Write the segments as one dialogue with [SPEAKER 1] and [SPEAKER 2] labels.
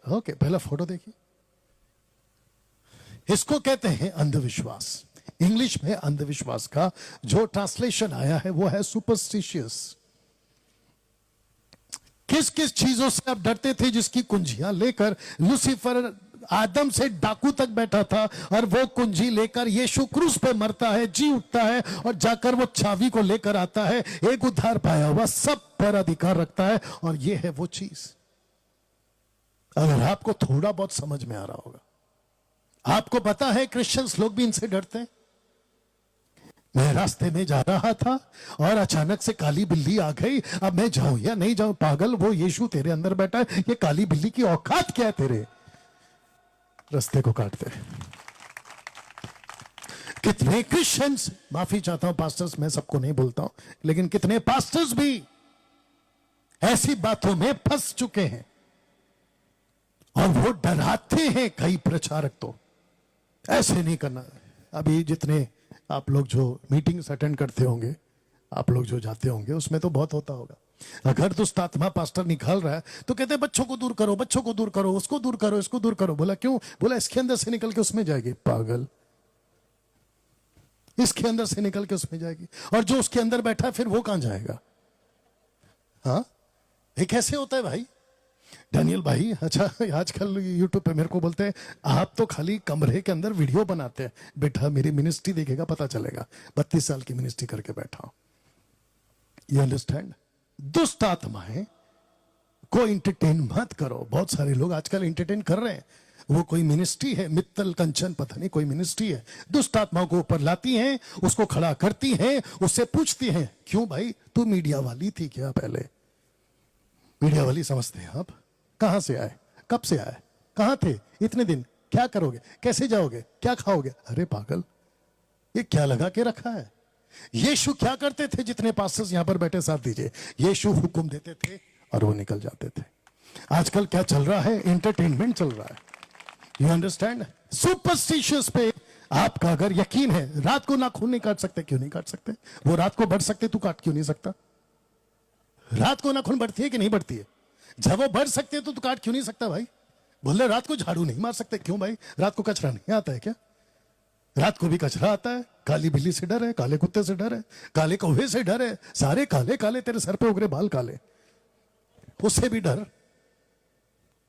[SPEAKER 1] Okay, पहला photo देखिए। इसको कहते हैं अंधविश्वास। इंग्लिश में अंधविश्वास का जो ट्रांसलेशन आया है वो है सुपरस्टिशियस। किस किस चीजों से आप डरते थे जिसकी कुंजियां लेकर लूसीफर आदम से डाकू तक बैठा था, और वो कुंजी लेकर यीशु क्रूस पे मरता है, जी उठता है, और जाकर वो चाबी को लेकर आता है, एक उद्धार पाया हुआ सब पर अधिकार रखता है। और ये है वो चीज। अगर आपको थोड़ा बहुत समझ में आ रहा होगा, आपको पता है क्रिश्चियंस लोग भी इनसे डरते हैं। मैं रास्ते में जा रहा था और अचानक से काली बिल्ली आ गई, अब मैं जाऊं या नहीं जाऊं? पागल, वो यीशु तेरे अंदर बैठा है, ये काली बिल्ली की औकात क्या है तेरे? रास्ते को काटते। कितने क्रिश्चियंस, माफी चाहता हूं पास्टर्स, मैं सबको नहीं बोलता हूं, लेकिन कितने पास्टर्स भी ऐसी बातों में फंस चुके हैं और वो डराते हैं कई प्रचारक। तो ऐसे नहीं करना। अभी जितने आप लोग जो मीटिंग्स अटेंड करते होंगे, आप लोग जो जाते होंगे, उसमें तो बहुत होता होगा। अगर दुष्ट आत्मा पास्टर निकाल रहा है तो कहते हैं बच्चों को दूर करो, बच्चों को दूर करो, उसको दूर करो, इसको दूर करो। बोला क्यों? बोला इसके अंदर से निकल के उसमें जाएगी। पागल, इसके अंदर से निकल के उसमें जाएगी, और जो उसके अंदर बैठा है फिर वो कहां जाएगा? हाँ, ये कैसे होता है भाई? डैनियल भाई, अच्छा आजकल यूट्यूब पे मेरे को बोलते हैं आप तो खाली कमरे के अंदर वीडियो बनाते हैं। बेटा मेरी मिनिस्ट्री देखेगा पता चलेगा, 32 साल की मिनिस्ट्री करके बैठा हूं। You understand? दुष्ट आत्माएं को इंटरटेन मत करो। बहुत सारे लोग आजकल इंटरटेन कर रहे हैं। वो कोई मिनिस्ट्री है, मित्तल कंचन पता नहीं कोई मिनिस्ट्री है, दुष्ट आत्माओं को ऊपर लाती हैं, उसको खड़ा करती हैं, उससे पूछती हैं क्यों भाई तू मीडिया वाली थी क्या? पहले मीडिया वाली समझते हैं आप? कहां से आए, कब से आए, कहां थे इतने दिन, क्या करोगे, कैसे जाओगे, क्या खाओगे? अरे पागल, ये क्या लगा के रखा है? यीशु क्या करते थे? जितने पास्टर्स यहां पर बैठे साथ दीजिए, यीशु हुक्म देते थे और वो निकल जाते थे। आजकल क्या चल रहा है? एंटरटेनमेंट चल रहा है। You understand? सुपरस्टिशियस पे आपका अगर यकीन है, रात को नाखून नहीं काट सकते, क्यों नहीं काट सकते? वो रात को बढ़ सकते, तू काट क्यों नहीं सकता? रात को नाखून बढ़ती है कि नहीं बढ़ती है? जब वो बढ़ सकते हैं तो तू काट क्यों नहीं सकता भाई? बोले रात को झाड़ू नहीं मार सकते, क्यों भाई? रात को कचरा नहीं आता है क्या? रात को भी कचरा आता है। काली बिल्ली से डर है, काले कुत्ते से डर है, काले कौवे से डर है, सारे काले काले, तेरे सर पे उगरे बाल काले, उससे भी डर।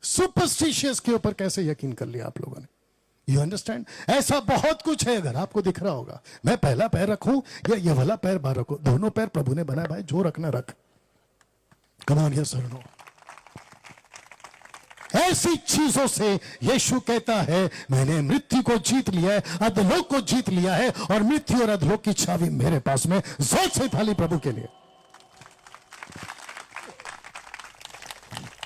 [SPEAKER 1] सुपरस्टिशियस के ऊपर कैसे यकीन कर लिया आप लोगों ने? You understand? ऐसा बहुत कुछ है। अगर आपको दिख रहा होगा, मैं पहला पैर रखूं या ये वाला पैर बाहर रखूं, दोनों पैर प्रभु ने बनाया भाई, जो रखना रख। कम ऑन यस और नो। ऐसी चीजों से यीशु कहता है मैंने मृत्यु को जीत लिया है, अधलोक को जीत लिया है, और मृत्यु और अधलोक की चाबी मेरे पास में। जोर से थाली प्रभु के लिए।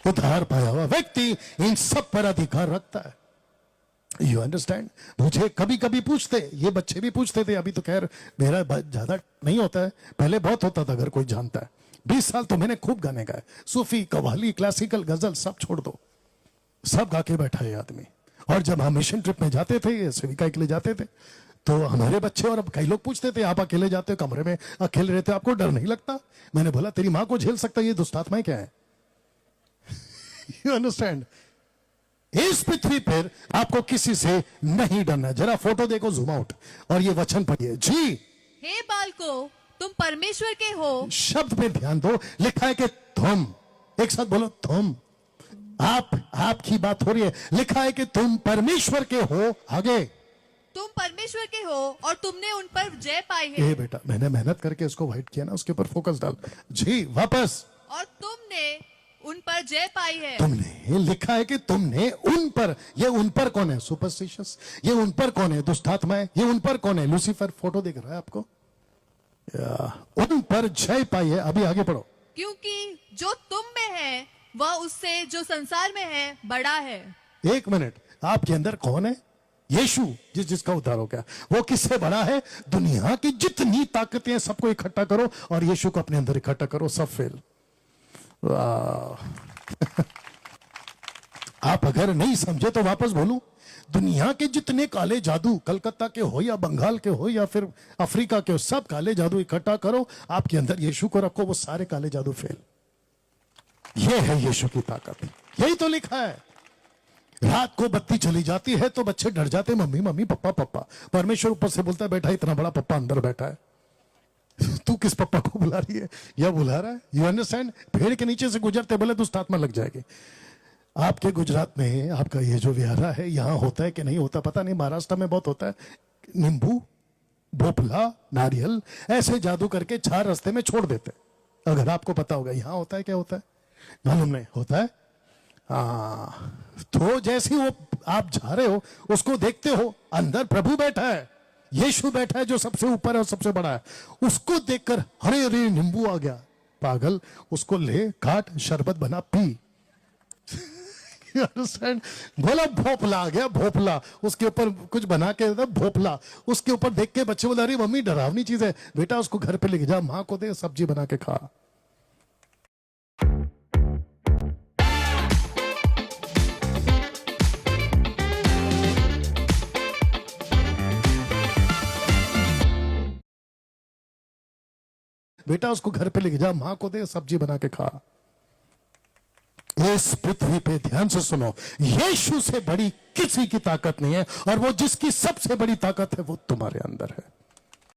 [SPEAKER 1] उद्धार पाया हुआ व्यक्ति इन सब पर अधिकार रखता है। You understand? मुझे कभी कभी पूछते, ये बच्चे भी पूछते थे, अभी तो खैर मेरा ज्यादा नहीं होता है, पहले बहुत होता था। अगर कोई जानता है, 20 साल तो मैंने खूब गाने गाए, सूफी, कव्वाली, क्लासिकल, गजल, सब छोड़ दो, सब गा के बैठा है आदमी। और जब हम मिशन ट्रिप में जाते थे, सेविका के लिए जाते थे, तो हमारे बच्चे और अब कई लोग पूछते थे आप अकेले जाते हो, कमरे में अकेले रहते हो, आपको डर नहीं लगता? मैंने बोला तेरी मां को झेल सकता, ये दुष्ट आत्माएं क्या है? You understand? इस पृथ्वी पर आपको किसी से नहीं डरना। जरा फोटो देखो, जूम आउट, और ये वचन पढ़िए जी।
[SPEAKER 2] हे बालको, तुम परमेश्वर के हो।
[SPEAKER 1] शब्द पे ध्यान दो, लिखा है कि तुम, एक साथ बोलो तुम। आपकी बात हो रही है, लिखा है कि तुम परमेश्वर के हो। आगे,
[SPEAKER 2] तुम परमेश्वर के हो और तुमने उन पर जय पाई है।
[SPEAKER 1] ए बेटा, मैंने मेहनत करके इसको व्हाइट किया ना, उसके ऊपर फोकस डाल जी। वापस,
[SPEAKER 2] और तुमने उन पर जय पाई है।
[SPEAKER 1] तुमने, लिखा है कि तुमने उन पर। ये उन पर कौन है? सुपरस्टिशियस। ये उन पर कौन है? दुष्ट आत्माएं। ये उन पर कौन है? लूसीफर। फोटो दिख रहा है आपको? उन पर जय पाई है। अभी आगे पढ़ो।
[SPEAKER 2] क्योंकि जो तुम में है वह उससे जो संसार में है बड़ा है।
[SPEAKER 1] एक मिनट, आपके अंदर कौन है? यीशु, जिसका उद्धार हो गया, वो किससे बड़ा है? दुनिया की जितनी ताकतें हैं सबको इकट्ठा करो और यीशु को अपने अंदर इकट्ठा करो, सब फेल। आप अगर नहीं समझे तो वापस बोलूं, दुनिया के जितने काले जादू, कलकत्ता के हो या बंगाल के हो या फिर अफ्रीका के हो, सब काले जादू इकट्ठा करो, आपके अंदर यीशु को रखो, वो सारे काले जादू फेल। ये है यीशु की ताकत, यही तो लिखा है। रात को बत्ती चली जाती है तो बच्चे डर जाते, मम्मी मम्मी पप्पा पप्पा। परमेश्वर ऊपर से बोलता है बेटा इतना बड़ा पप्पा अंदर बैठा है, तू किस पप्पा को बुला रही है या बुला रहा है? You understand? पेड़ के नीचे से गुजरते बोले दुष्ट आत्मा लग जाएगी। आपके गुजरात में आपका ये जो विहारा है यहां होता है कि नहीं होता पता नहीं, महाराष्ट्र में बहुत होता है। नींबू, भोपला, नारियल ऐसे जादू करके 4 रास्ते में छोड़ देते, अगर आपको पता होगा। यहां होता है क्या होता है मालूम नहीं, होता है तो जैसे वो आप जा रहे हो उसको देखते हो, अंदर प्रभु बैठा है, यीशु बैठा है जो सबसे ऊपर है और सबसे बड़ा है। उसको देखकर हरे हरे नींबू आ गया, पागल, उसको ले काट शरबत बना पी। बोला भोपला आ गया, भोपला, उसके ऊपर कुछ बना के भोपला, उसके ऊपर देख के बच्चे बोला अरे मम्मी डरावनी चीज है, बेटा उसको घर पे लेके जा, मां को दे सब्जी बना के खा। बेटा उसको घर पे लेके जा, मां को दे सब्जी बना के खा। इस पृथ्वी पे ध्यान से सुनो, यीशु से बड़ी किसी की ताकत नहीं है, और वो जिसकी सबसे बड़ी ताकत है वो तुम्हारे अंदर है।